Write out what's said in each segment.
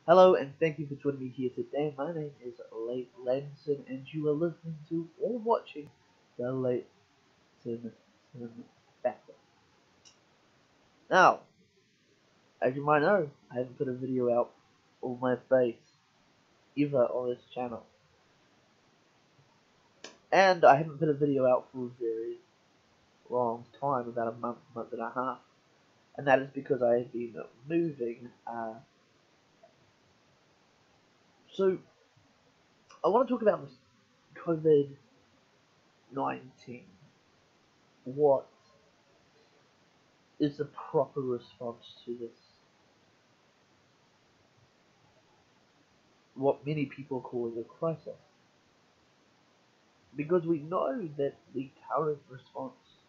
Hello and thank you for joining me here today. My name is Late Lenson and you are listening to or watching the Late Lenson Factor. Now, as you might know, I haven't put a video out on my face ever on this channel. And I haven't put a video out for a very long time, about a month and a half. And that is because I have been moving. So, I want to talk about this COVID-19. What is the proper response to this? What many people call a crisis. Because we know that the current response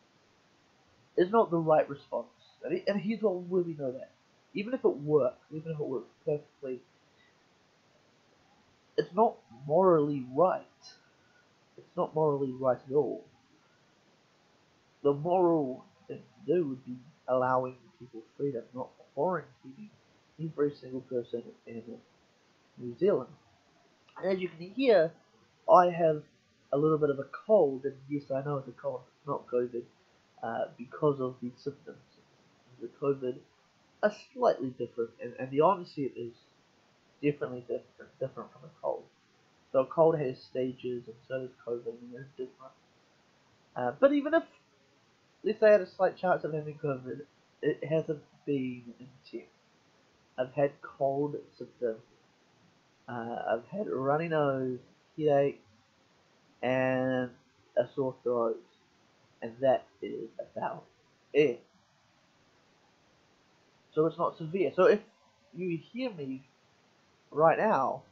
is not the right response. And here's where we know that. Even if it works perfectly, it's not morally right. It's not morally right at all. The moral thing to do would be allowing people freedom, not quarantining every single person in New Zealand. And as you can hear, I have a little bit of a cold, and yes, I know it's a cold, it's not COVID, because of the symptoms. The COVID are slightly different, and the onset is definitely different from a cold. So a cold has stages, and so does COVID, and they're different. But even if, let's say I had a slight chance of having COVID, it hasn't been intense. I've had cold symptoms. I've had a runny nose, headache, and a sore throat, and that is about it. So it's not severe. So if you hear me right now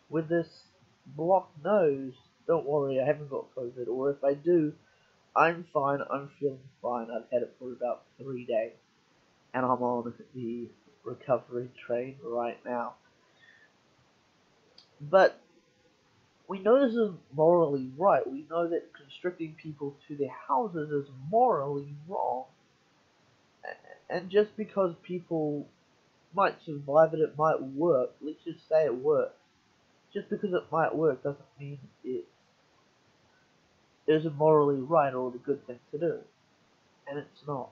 with this blocked nose, don't worry, I haven't got COVID, or if I do, I'm fine, I'm feeling fine. I've had it for about 3 days, and I'm on the recovery train right now. But we know this is morally right. We know that constricting people to their houses is morally wrong. And just because people might survive it, it might work, let's just say it works. Just because it might work doesn't mean it is morally right or the good thing to do. And it's not.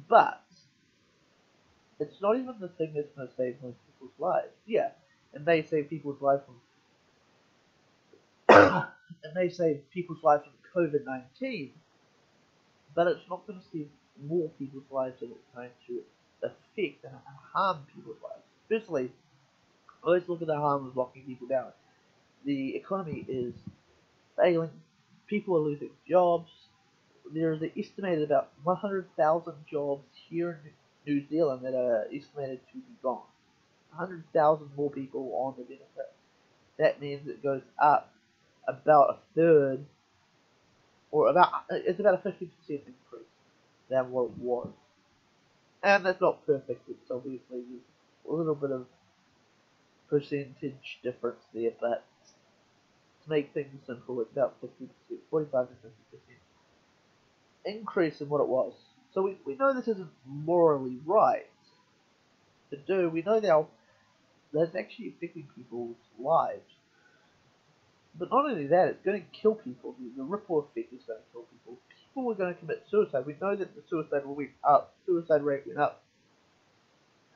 But it's not even the thing that's going to save most people's lives. Yeah, and they save people's lives from COVID-19, but it's not going to save more people's lives than it's going to affect and harm people's lives. Especially, always look at the harm of locking people down. The economy is failing. People are losing jobs. There is an estimated about 100,000 jobs here in New Zealand that are estimated to be gone. 100,000 more people on the benefit. That means it goes up about a third, or it's about a 50% increase than what it was. And that's not perfect. It's obviously a little bit of percentage difference there, but to make things simple, it's about 50%, 45 to 50% increase in what it was. So we know this isn't morally right to do. We know now that's actually affecting people's lives. But not only that, it's going to kill people. The ripple effect is going to kill people. People are going to commit suicide. We know that the suicide rate went up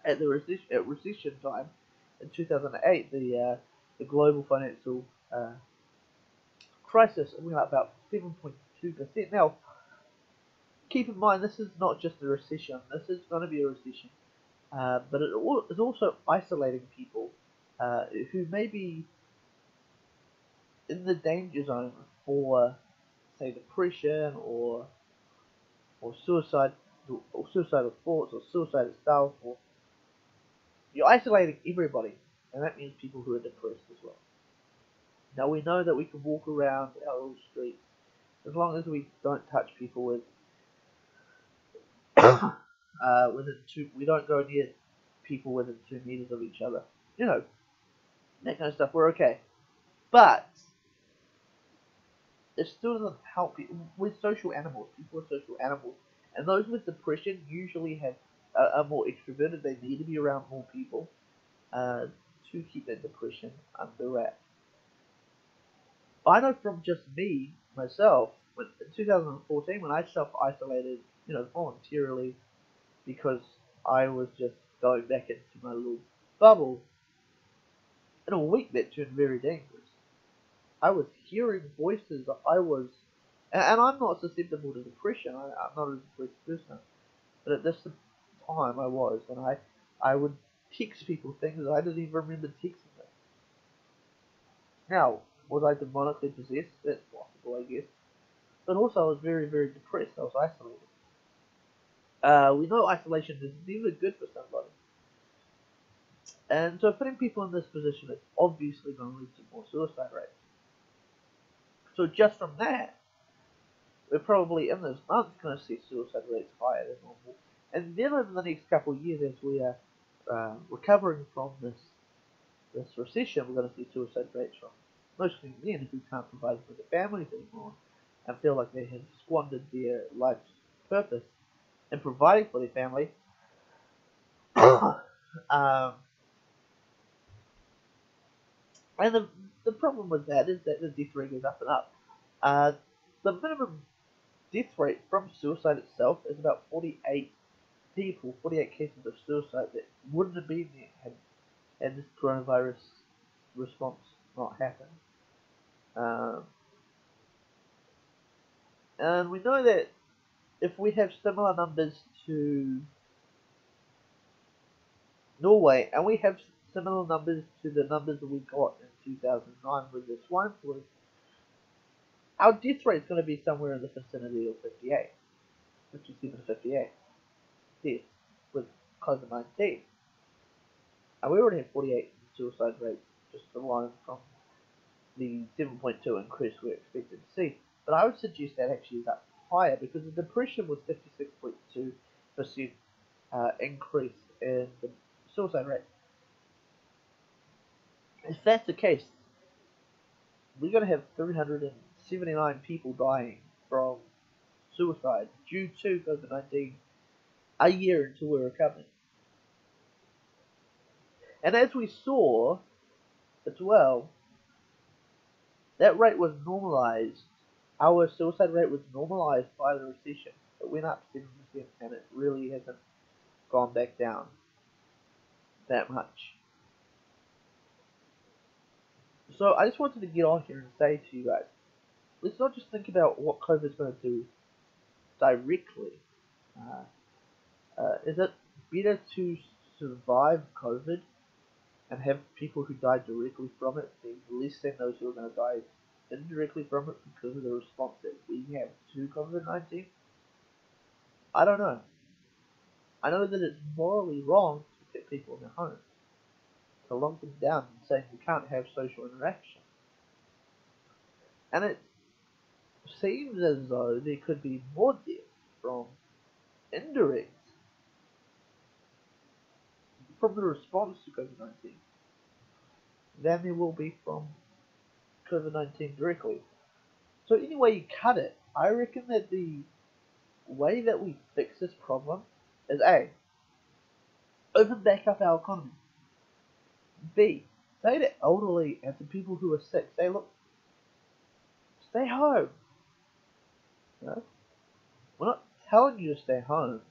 at the recession time in 2008. The global financial crisis went up about 7.2%. Now, keep in mind, this is not just a recession. This is going to be a recession, but it is also isolating people who may be in the danger zone for, say, depression or suicide, or suicidal thoughts, or suicide itself. Or you're isolating everybody, and that means people who are depressed as well. Now we know that we can walk around our little streets as long as we don't touch people with we don't go near people within 2 meters of each other. You know, that kind of stuff. We're okay, but it still doesn't help people. We're social animals. People are social animals, and those with depression usually are more extroverted. They need to be around more people. uh, to keep that depression under wraps. I know from just me, myself, in 2014 when I self-isolated, voluntarily because I was just going back into my little bubble, in a week that turned very dangerous. I was hearing voices. And I'm not susceptible to depression. I'm not a depressed person. But at this time I was, and I would text people things I didn't even remember texting them. Now, was I demonically possessed? That's possible, I guess. But also, I was very, very depressed. I was isolated. We know isolation is never good for somebody. And so putting people in this position is obviously going to lead to more suicide rates. So just from that, we're probably in this month going to see suicide rates higher than normal. And then over the next couple of years, as we are recovering from this recession, we're going to see suicide rates from mostly men who can't provide for their families anymore and feel like they have squandered their life's purpose in providing for their family. And the problem with that is that the death rate goes up and up. The minimum death rate from suicide itself is about 48 cases of suicide that wouldn't have been there had this coronavirus response not happened. And we know that if we have similar numbers to Norway, and we have similar numbers to the numbers that we got in 2009 with the swine flu, our death rate is going to be somewhere in the vicinity of 57 to 58 deaths with COVID-19. And we already have 48 suicide rates just alone from the 7.2 increase we're expected to see. But I would suggest that actually is up higher because the depression was 56.2% increase in the suicide rate. If that's the case, we're going to have 379 people dying from suicide due to COVID-19 a year until we're recovering. And as we saw as well, that rate was normalized. Our suicide rate was normalized by the recession. It went up 7% and it really hasn't gone back down that much. So I just wanted to get on here and say to you guys, let's not just think about what COVID is going to do directly. Is it better to survive COVID and have people who die directly from it being less than those who are going to die indirectly from it because of the response that we have to COVID-19? I don't know. I know that it's morally wrong to keep people in their homes, to lock them down and say you can't have social interaction. And it seems as though there could be more deaths from indirect, from the response to COVID-19 than there will be from COVID-19 directly. So any way you cut it, I reckon that the way that we fix this problem is A, open back up our economy. B, say to elderly and to people who are sick, say, look, stay home. You know? We're not telling you to stay home.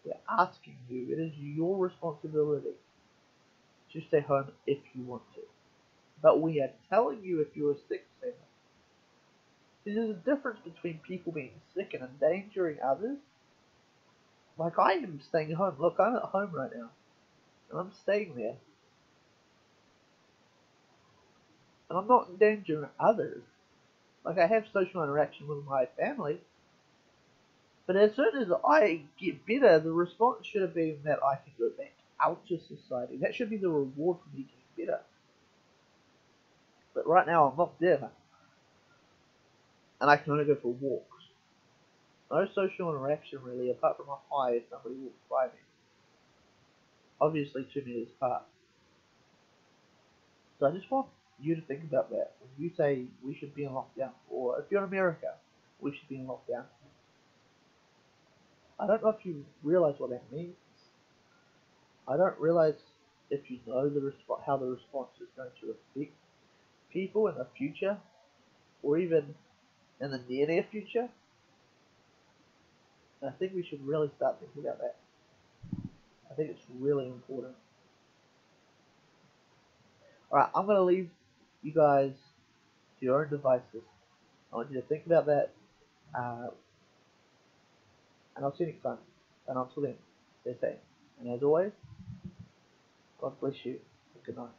We're asking you. It is your responsibility to stay home if you want to. But we are telling you if you are sick, stay home. There's a difference between people being sick and endangering others. Like I am staying home. Look, I'm at home right now. And I'm staying there. And I'm not endangering others. Like I have social interaction with my family. But as soon as I get better, the response should have been that I can go back out to society. That should be the reward for me getting better. But right now I'm locked in. And I can only go for walks. No social interaction really, apart from a hi if somebody walks by me. Obviously 2 meters apart. So I just want you to think about that. When you say we should be in lockdown, or if you're in America, we should be in lockdown. I don't know if you realize what that means. I don't realize if you know how the response is going to affect people in the future, or even in the near future, I think we should really start thinking about that. I think it's really important. Alright, I'm going to leave you guys to your own devices. I want you to think about that, and I'll see you next time. And until then, stay safe. And as always, God bless you, and good night.